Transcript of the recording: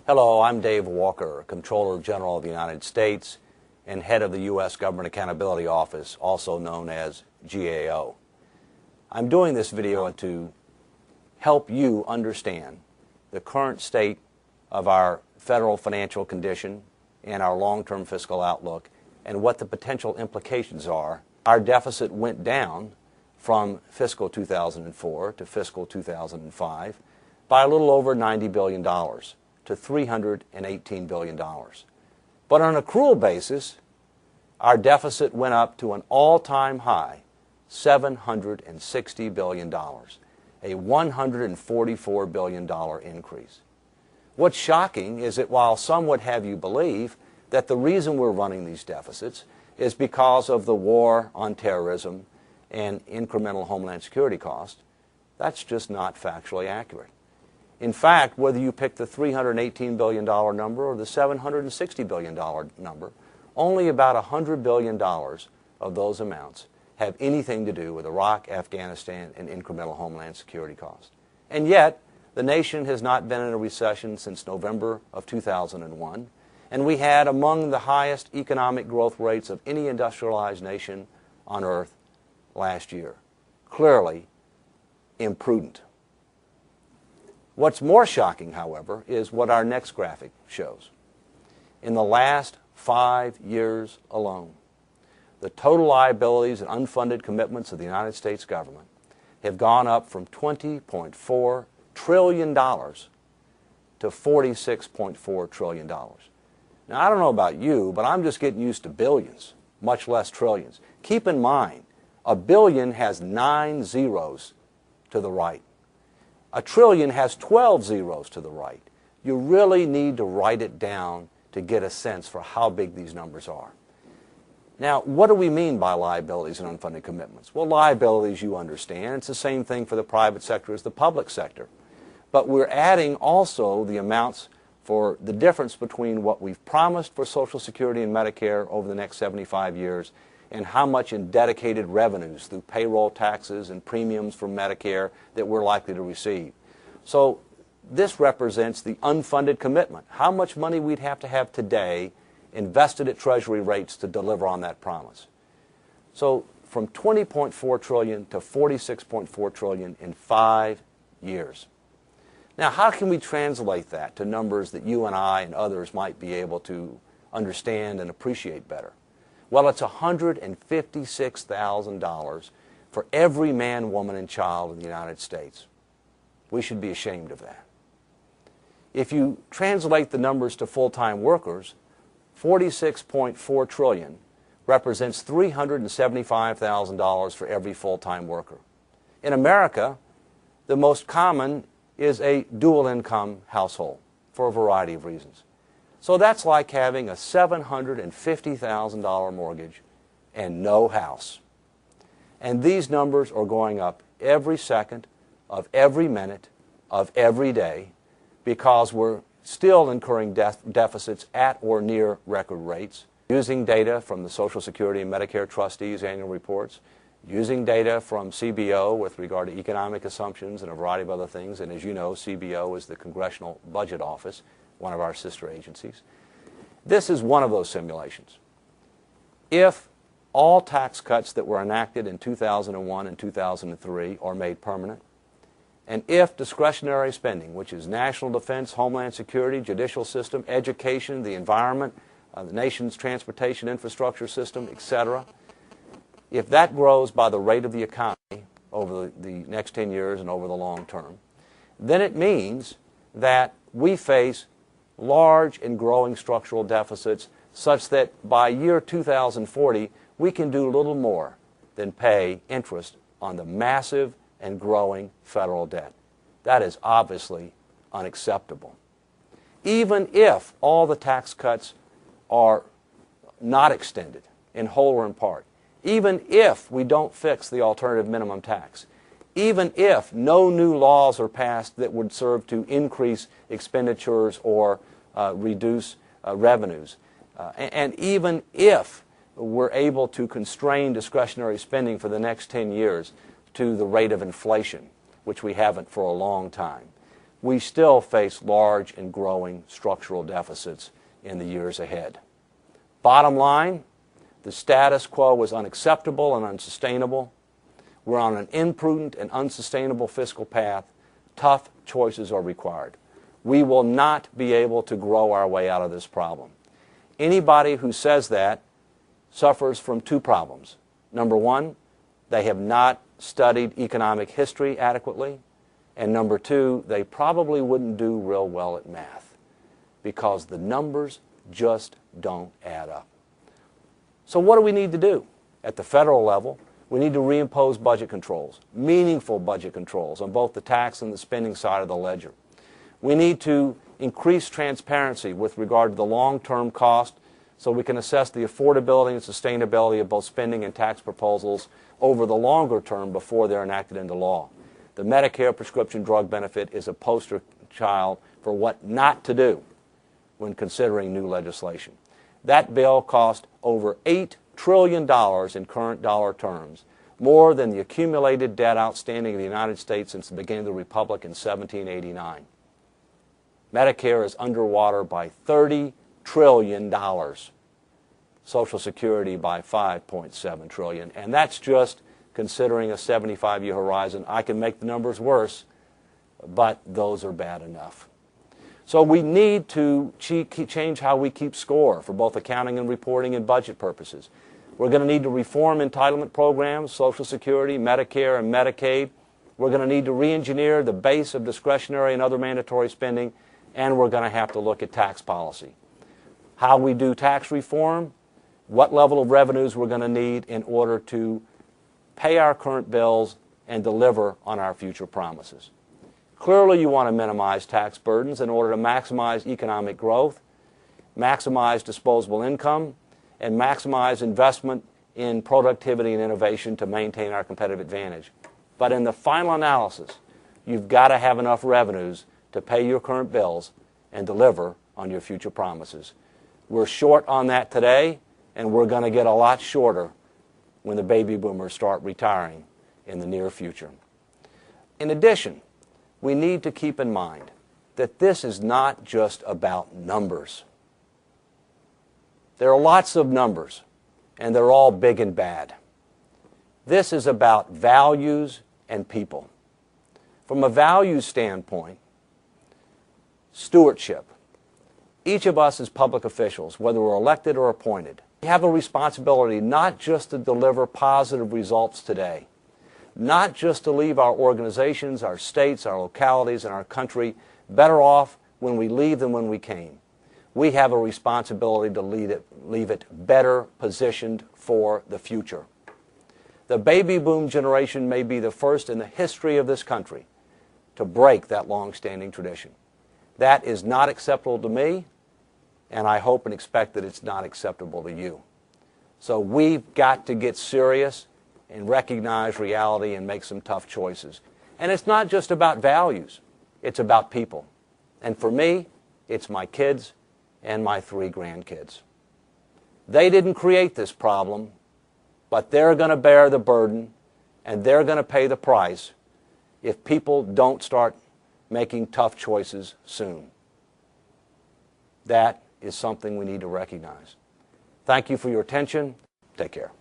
Hello, I'm Dave Walker, Comptroller General of the United States and head of the U.S. Government Accountability Office, also known as GAO. I'm doing this video to help you understand the current state of our federal financial condition and our long-term fiscal outlook and what the potential implications are. Our deficit went down from fiscal 2004 to fiscal 2005 by a little over $90 billion to $318 billion. But on an accrual basis, our deficit went up to an all-time high, $760 billion, a $144 billion increase. What's shocking is that while some would have you believe that the reason we're running these deficits is because of the war on terrorism and incremental homeland security costs, that's just not factually accurate. In fact, whether you pick the $318 billion number or the $760 billion number, only about $100 billion of those amounts have anything to do with Iraq, Afghanistan, and incremental homeland security costs. And yet, the nation has not been in a recession since November of 2001, and we had among the highest economic growth rates of any industrialized nation on earth last year. Clearly imprudent. What's more shocking, however, is what our next graphic shows. In the last 5 years alone, the total liabilities and unfunded commitments of the United States government have gone up from $20.4 trillion to $46.4 trillion. Now, I don't know about you, but I'm just getting used to billions, much less trillions. Keep in mind, a billion has 9 zeros to the right. A trillion has 12 zeros to the right. You really need to write it down to get a sense for how big these numbers are. Now, what do we mean by liabilities and unfunded commitments? Well, liabilities, you understand. It's the same thing for the private sector as the public sector. But we're adding also the amounts for the difference between what we've promised for Social Security and Medicare over the next 75 years and how much in dedicated revenues through payroll taxes and premiums for Medicare that we're likely to receive. So this represents the unfunded commitment, how much money we'd have to have today invested at Treasury rates to deliver on that promise. So from $20.4 trillion to $46.4 trillion in 5 years. Now, how can we translate that to numbers that you and I and others might be able to understand and appreciate better? Well, it's $156,000 for every man, woman, and child in the United States. We should be ashamed of that. If you translate the numbers to full-time workers, $46.4 trillion represents $375,000 for every full-time worker. In America, the most common is a dual-income household for a variety of reasons. So that's like having a $750,000 mortgage and no house. And these numbers are going up every second of every minute of every day because we're still incurring deficits at or near record rates, using data from the Social Security and Medicare trustees' annual reports, using data from CBO with regard to economic assumptions and a variety of other things. And as you know, CBO is the Congressional Budget Office, one of our sister agencies. This is one of those simulations. If all tax cuts that were enacted in 2001 and 2003 are made permanent, and if discretionary spending, which is national defense, homeland security, judicial system, education, the environment, the nation's transportation infrastructure system, etc., if that grows by the rate of the economy over the next 10 years and over the long term, then it means that we face large and growing structural deficits such that by year 2040 we can do little more than pay interest on the massive and growing federal debt. That is obviously unacceptable. Even if all the tax cuts are not extended in whole or in part, even if we don't fix the alternative minimum tax, even if no new laws are passed that would serve to increase expenditures or reduce revenues, and even if we're able to constrain discretionary spending for the next 10 years to the rate of inflation, which we haven't for a long time, we still face large and growing structural deficits in the years ahead. Bottom line, the status quo is unacceptable and unsustainable. We're on an imprudent and unsustainable fiscal path. Tough choices are required. We will not be able to grow our way out of this problem. Anybody who says that suffers from two problems. Number one, they have not studied economic history adequately. And number two, they probably wouldn't do real well at math because the numbers just don't add up. So what do we need to do? At the federal level, we need to reimpose budget controls, meaningful budget controls on both the tax and the spending side of the ledger. We need to increase transparency with regard to the long-term cost so we can assess the affordability and sustainability of both spending and tax proposals over the longer term before they're enacted into law. The Medicare prescription drug benefit is a poster child for what not to do when considering new legislation. That bill cost over $8 trillion in current dollar terms, more than the accumulated debt outstanding in the United States since the beginning of the Republic in 1789. Medicare is underwater by $30 trillion. Social Security by $5.7 trillion. And that's just considering a 75-year horizon. I can make the numbers worse, but those are bad enough. So we need to change how we keep score for both accounting and reporting and budget purposes. We're going to need to reform entitlement programs, Social Security, Medicare, and Medicaid. We're going to need to re-engineer the base of discretionary and other mandatory spending, and we're going to have to look at tax policy. How we do tax reform, what level of revenues we're going to need in order to pay our current bills and deliver on our future promises. Clearly, you want to minimize tax burdens in order to maximize economic growth, maximize disposable income, and maximize investment in productivity and innovation to maintain our competitive advantage. But in the final analysis, you've got to have enough revenues to pay your current bills and deliver on your future promises. We're short on that today, and we're going to get a lot shorter when the baby boomers start retiring in the near future. In addition, we need to keep in mind that this is not just about numbers. There are lots of numbers, and they're all big and bad. This is about values and people. From a values standpoint, stewardship. Each of us as public officials, whether we're elected or appointed, we have a responsibility not just to deliver positive results today, not just to leave our organizations, our states, our localities, and our country better off when we leave than when we came. We have a responsibility to leave it better positioned for the future. The baby boom generation may be the first in the history of this country to break that long-standing tradition. That is not acceptable to me, and I hope and expect that it's not acceptable to you. So we've got to get serious and recognize reality and make some tough choices. And it's not just about values, it's about people. And for me, it's my kids and my 3 grandkids. They didn't create this problem, but they're going to bear the burden and they're going to pay the price if people don't start making tough choices soon. That is something we need to recognize. Thank you for your attention. Take care.